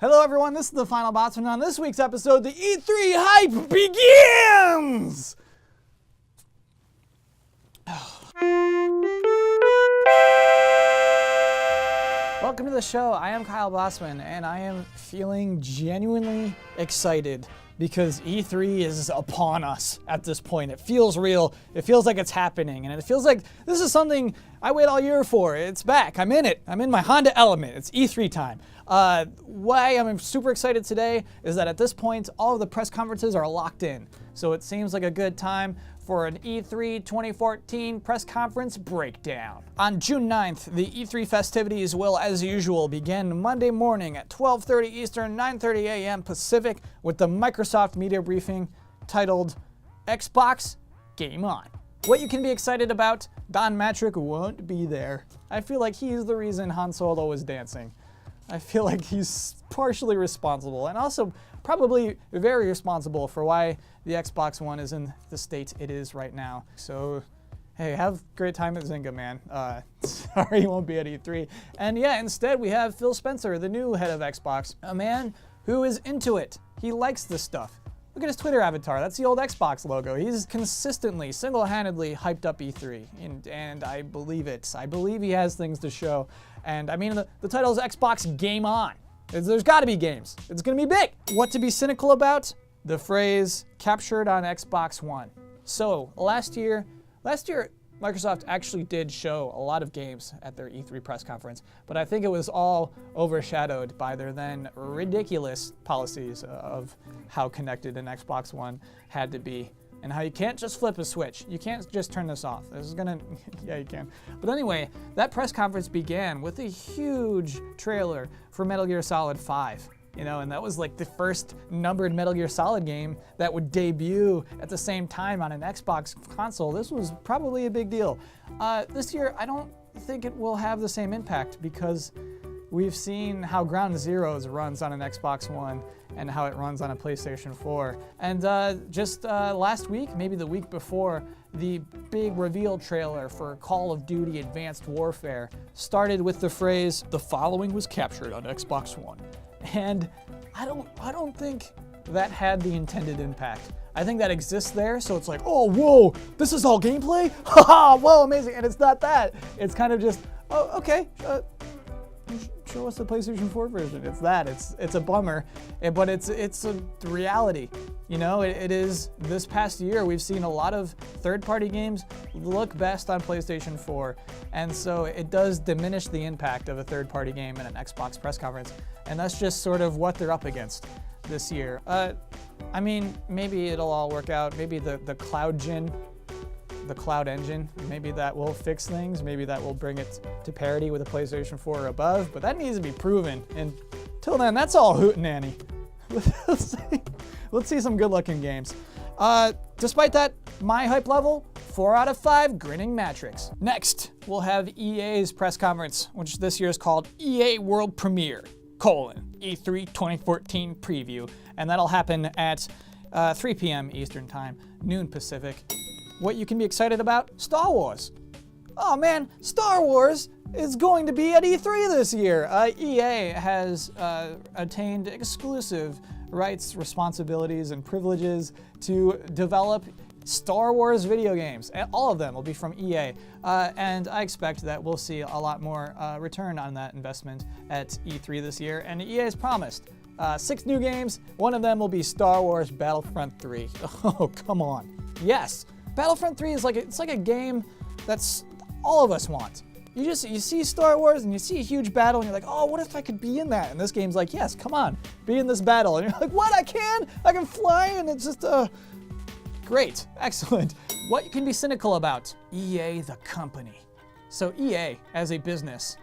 Hello everyone, this is the Final Bosman. On this week's episode, the E3 hype begins! Welcome to the show. I am Kyle Bosman, and I am feeling genuinely excited because E3 is upon us at this point. It feels real. It feels like it's happening, and it feels like this is something I wait all year for. It's back. I'm in it. I'm in my Honda Element. It's E3 time. Why I'm super excited today is that at this point, all of the press conferences are locked in. So it seems like a good time for an E3 2014 press conference breakdown. On June 9th, the E3 festivities will, as usual, begin Monday morning at 12:30 Eastern, 9:30 a.m. Pacific with the Microsoft media briefing titled Xbox Game On. What you can be excited about, Don Matrick won't be there. I feel like he's the reason Han Solo was dancing. I feel like he's partially responsible, and also probably very responsible for why the Xbox One is in the state it is right now. So, hey, have a great time at Zynga, man. Sorry you won't be at E3. And yeah, instead we have Phil Spencer, the new head of Xbox, a man who is into it. He likes this stuff. Look at his Twitter avatar. That's the old Xbox logo. He's consistently, single-handedly hyped up E3, and I believe it. I believe he has things to show. And I mean, the title is Xbox Game On. There's got to be games. It's going to be big. What to be cynical about? The phrase captured on Xbox One. So last year, Microsoft actually did show a lot of games at their E3 press conference, but I think it was all overshadowed by their then ridiculous policies of how connected an Xbox One had to be and how you can't just flip a switch. You can't just turn this off. This is gonna, yeah, you can. But anyway, that press conference began with a huge trailer for Metal Gear Solid 5. You know, and that was like the first numbered Metal Gear Solid game that would debut at the same time on an Xbox console. This was probably a big deal. This year, I don't think it will have the same impact because we've seen how Ground Zeroes runs on an Xbox One and how it runs on a PlayStation 4. And just last week, maybe the week before, the big reveal trailer for Call of Duty Advanced Warfare started with the phrase, "The following was captured on Xbox One." And I don't think that had the intended impact. I think that exists there, so it's like, oh, whoa, this is all gameplay? Haha, whoa, amazing. And it's not that. It's kind of just, oh, okay, show us the PlayStation 4 version. It's that. It's a bummer, but it's a reality. You know, it is. This past year, we've seen a lot of third-party games look best on PlayStation 4, and so it does diminish the impact of a third-party game in an Xbox press conference, and that's just sort of what they're up against this year. I mean, maybe it'll all work out. Maybe the cloud engine, maybe that will fix things. Maybe that will bring it to parity with a PlayStation 4 or above, but that needs to be proven. And till then, that's all hootenanny. Let's see some good-looking games. Despite that, my hype level, 4 out of 5 grinning Matrix. Next, we'll have EA's press conference, which this year is called EA World Premiere, E3 2014 Preview. And that'll happen at 3 p.m. Eastern Time, noon Pacific. What you can be excited about? Star Wars. Oh man, Star Wars is going to be at E3 this year. EA has attained exclusive rights, responsibilities, and privileges to develop Star Wars video games. All of them will be from EA. And I expect that we'll see a lot more return on that investment at E3 this year. And EA has promised 6 new games. One of them will be Star Wars Battlefront 3. Oh, come on. Yes. Battlefront 3 is like a game that's all of us want. You see Star Wars and you see a huge battle and you're like, oh, what if I could be in that? And this game's like, yes, come on, be in this battle. And you're like, what, I can fly? And it's just, great, excellent. What you can be cynical about? EA the company. So EA, as a business,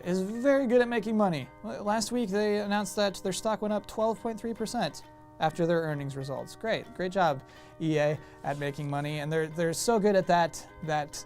is very good at making money. Last week they announced that their stock went up 12.3%. after their earnings results. Great job, EA, at making money, and they're so good at that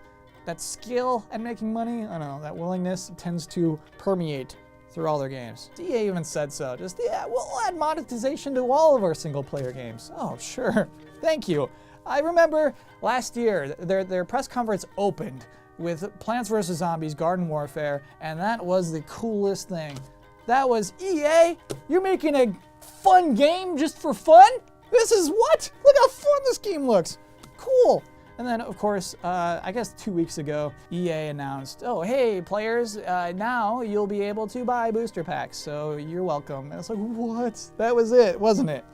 skill at making money. I don't know, that willingness tends to permeate through all their games. EA even said so. Just, yeah, we'll add monetization to all of our single-player games. Oh, sure. Thank you. I remember last year, their press conference opened with Plants vs. Zombies Garden Warfare, and that was the coolest thing That was EA. You're making a fun game just for fun? This is what? Look how fun this game looks. Cool. And then, of course, I guess 2 weeks ago, EA announced, oh, hey, players, now you'll be able to buy booster packs, so you're welcome. And it's like, what? That was it, wasn't it?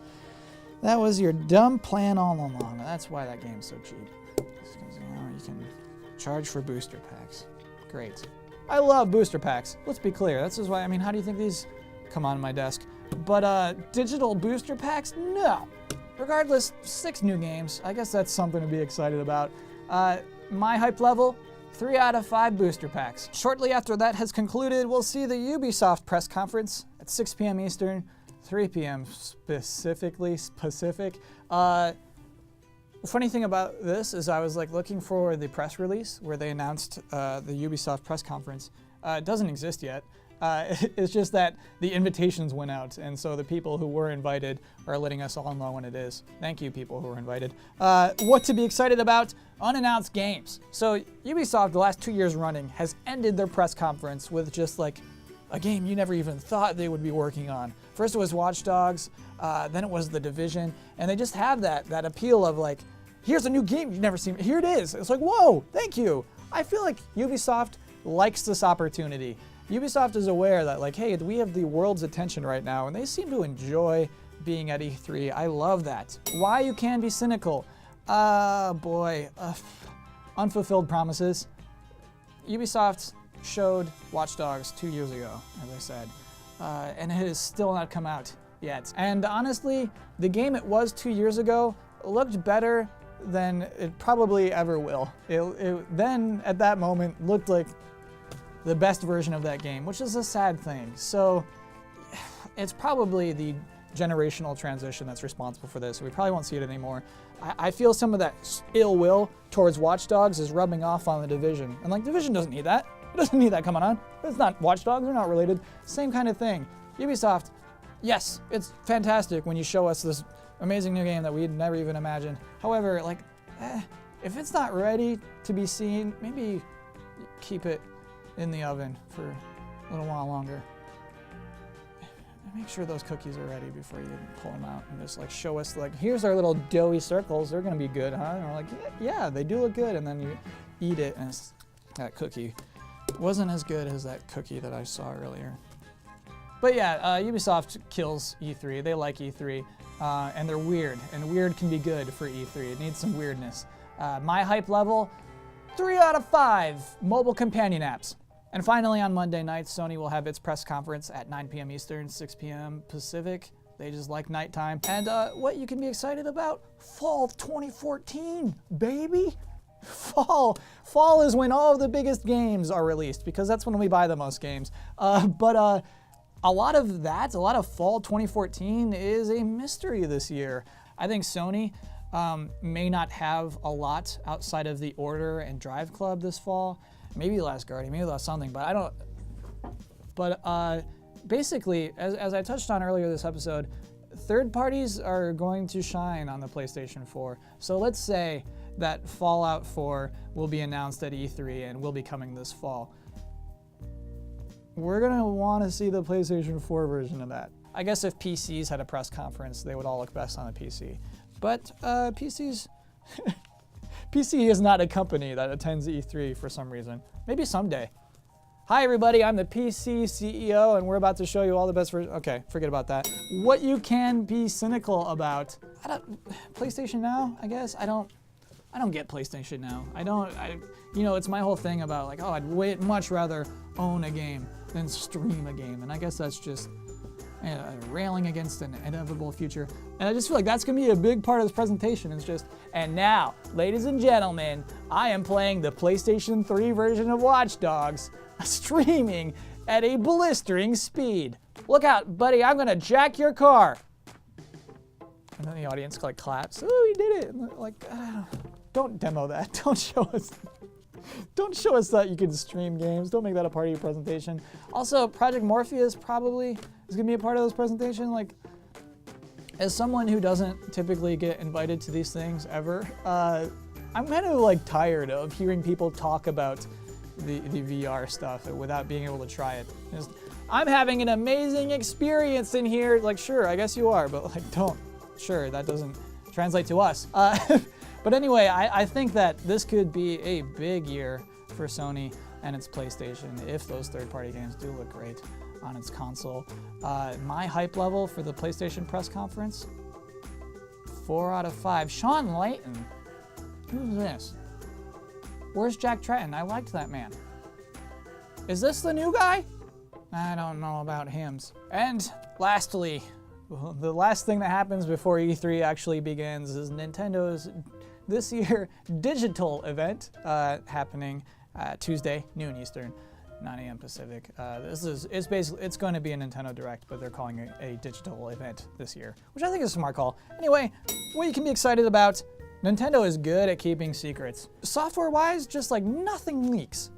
That was your dumb plan all along. That's why that game's so cheap. Because, you can charge for booster packs. Great. I love booster packs. Let's be clear. That's just why, I mean, how do you think these come on my desk? But digital booster packs? No. Regardless, 6 new games. I guess that's something to be excited about. My hype level, 3 out of 5 booster packs. Shortly after that has concluded, we'll see the Ubisoft press conference at 6 p.m. Eastern, 3 p.m. Pacific. The funny thing about this is I was like looking for the press release where they announced the Ubisoft press conference. It doesn't exist yet. It's just that the invitations went out, and so the people who were invited are letting us all know when it is. Thank you, people who were invited. What to be excited about? Unannounced games. So Ubisoft, the last 2 years running, has ended their press conference with just like a game you never even thought they would be working on. First it was Watch Dogs, then it was The Division, and they just have that appeal of like, here's a new game you've never seen. Here it is. It's like, whoa, thank you. I feel like Ubisoft likes this opportunity. Ubisoft is aware that, like, hey, we have the world's attention right now, and they seem to enjoy being at E3. I love that. Why you can be cynical? Boy. Unfulfilled promises. Ubisoft showed Watch Dogs 2 years ago, as I said, and it has still not come out yet. And honestly, the game it was 2 years ago looked better than it probably ever will. It then, at that moment, looked like the best version of that game, which is a sad thing. So it's probably the generational transition that's responsible for this. We probably won't see it anymore. I feel some of that ill will towards Watch Dogs is rubbing off on The Division. And like, Division doesn't need that. It doesn't need that coming on. It's not Watch Dogs, they're not related. Same kind of thing. Ubisoft, yes, it's fantastic when you show us this amazing new game that we'd never even imagined. However, like, if it's not ready to be seen, maybe keep it in the oven for a little while longer. Make sure those cookies are ready before you pull them out and just like show us like, here's our little doughy circles. They're gonna be good, huh? And we're like, yeah, they do look good. And then you eat it and that cookie wasn't as good as that cookie that I saw earlier. But yeah, Ubisoft kills E3. They like E3 and they're weird, and weird can be good for E3. It needs some weirdness. My hype level, 3 out of 5 mobile companion apps. And finally, on Monday night, Sony will have its press conference at 9 p.m. Eastern, 6 p.m. Pacific. They just like nighttime. And what you can be excited about? Fall 2014, baby. Fall is when all of the biggest games are released, because that's when we buy the most games. But a lot of fall 2014 is a mystery this year. I think Sony may not have a lot outside of The Order and Drive Club this fall. Maybe Last Guardian, maybe that's something, but I don't. But basically, as I touched on earlier this episode, third parties are going to shine on the PlayStation 4. So let's say that Fallout 4 will be announced at E3 and will be coming this fall. We're gonna want to see the PlayStation 4 version of that. I guess if PCs had a press conference, they would all look best on a PC. But PC is not a company that attends E3 for some reason. Maybe someday. Hi everybody, I'm the PC CEO and we're about to show you all the best versions. Okay, forget about that. What you can be cynical about. PlayStation Now, I guess. I don't get PlayStation Now. It's my whole thing about like, oh, I'd much rather own a game than stream a game. And I guess that's just railing against an inevitable future. And I just feel like that's gonna be a big part of this presentation. It's just, and now, ladies and gentlemen, I am playing the PlayStation 3 version of Watch Dogs, streaming at a blistering speed. Look out, buddy, I'm gonna jack your car. And then the audience like claps. Oh, you did it. And like, don't demo that. Don't show us. Don't show us that you can stream games. Don't make that a part of your presentation. Also, Project Morpheus probably is gonna be a part of this presentation. Like, as someone who doesn't typically get invited to these things ever, I'm kind of like tired of hearing people talk about the VR stuff without being able to try it. I'm having an amazing experience in here. Like, sure, I guess you are, but like, don't. Sure, that doesn't translate to us. But anyway, I think that this could be a big year for Sony and its PlayStation if those third-party games do look great on its console. My hype level for the PlayStation press conference, 4 out of 5. Sean Layton, who's this? Where's Jack Tretton? I liked that man. Is this the new guy? I don't know about hymns. And lastly, the last thing that happens before E3 actually begins is Nintendo's this year digital event happening Tuesday, noon Eastern, 9 a.m. Pacific. It's going to be a Nintendo Direct, but they're calling it a digital event this year, which I think is a smart call. Anyway, what you can be excited about, Nintendo is good at keeping secrets. Software-wise, just like nothing leaks.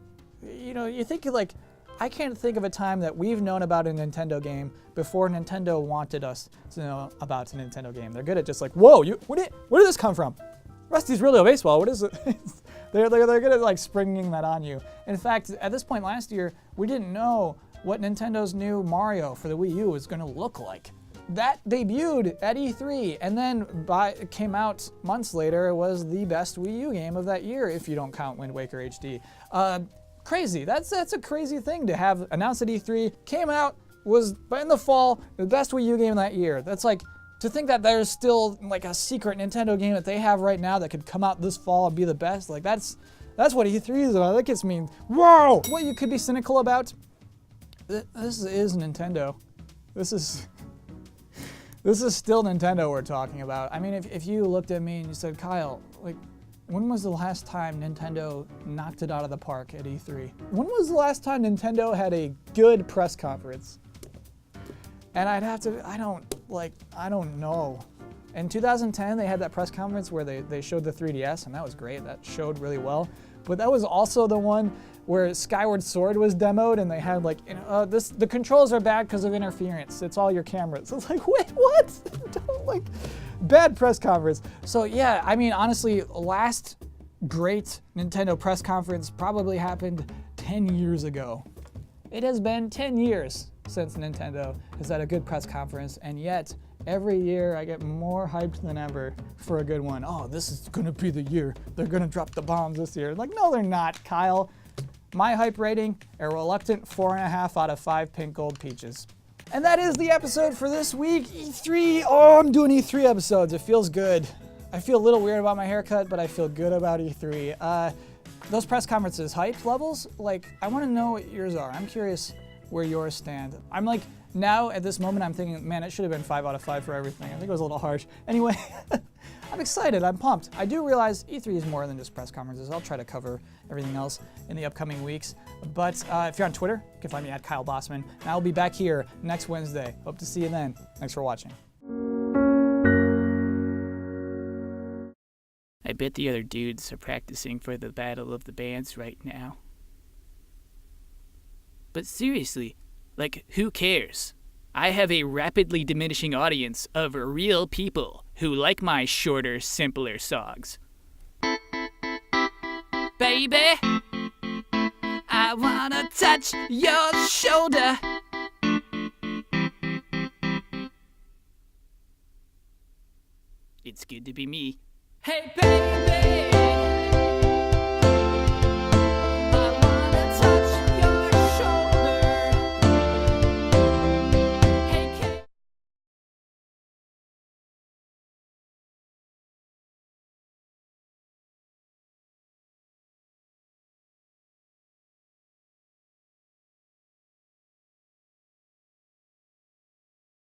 You know, you think like, I can't think of a time that we've known about a Nintendo game before Nintendo wanted us to know about a Nintendo game. They're good at just like, whoa, where did this come from? Rusty's Real Baseball, what is it? they're good at like springing that on you. In fact, at this point last year, we didn't know what Nintendo's new Mario for the Wii U was gonna look like. That debuted at E3, and then it came out months later. It was the best Wii U game of that year, if you don't count Wind Waker HD. Crazy. That's a crazy thing to have announced at E3. Came out, was in the fall, the best Wii U game that year. That's like, to think that there's still like a secret Nintendo game that they have right now that could come out this fall and be the best. Like that's what E3 is about. That gets me, whoa! What you could be cynical about, this is Nintendo. This is still Nintendo we're talking about. I mean, if you looked at me and you said, Kyle, like, when was the last time Nintendo knocked it out of the park at E3? When was the last time Nintendo had a good press conference? And I'd have to, I don't know. In 2010, they had that press conference where they showed the 3DS, and that was great. That showed really well. But that was also the one where Skyward Sword was demoed, and they had like, the controls are bad because of interference. It's all your cameras. It's like, wait, what? Don't like, bad press conference. So yeah, I mean, honestly, last great Nintendo press conference probably happened 10 years ago. It has been 10 years since Nintendo has had a good press conference, and yet every year I get more hyped than ever for a good one. Oh, this is gonna be the year. They're gonna drop the bombs this year. Like, no, they're not, Kyle. My hype rating, a reluctant 4.5 out of 5 pink gold peaches. And that is the episode for this week. E3, oh, I'm doing E3 episodes. It feels good. I feel a little weird about my haircut, but I feel good about E3. Those press conferences, hype levels, like, I wanna know what yours are. I'm curious where yours stand. I'm like, now at this moment, I'm thinking, man, it should have been 5 out of 5 for everything. I think it was a little harsh. Anyway, I'm excited, I'm pumped. I do realize E3 is more than just press conferences. I'll try to cover everything else in the upcoming weeks. But if you're on Twitter, you can find me at Kyle Bosman. And I'll be back here next Wednesday. Hope to see you then. Thanks for watching. I bet the other dudes are practicing for the Battle of the Bands right now. But seriously, like, who cares? I have a rapidly diminishing audience of real people who like my shorter, simpler songs. Baby, I wanna touch your shoulder. It's good to be me. Hey, baby!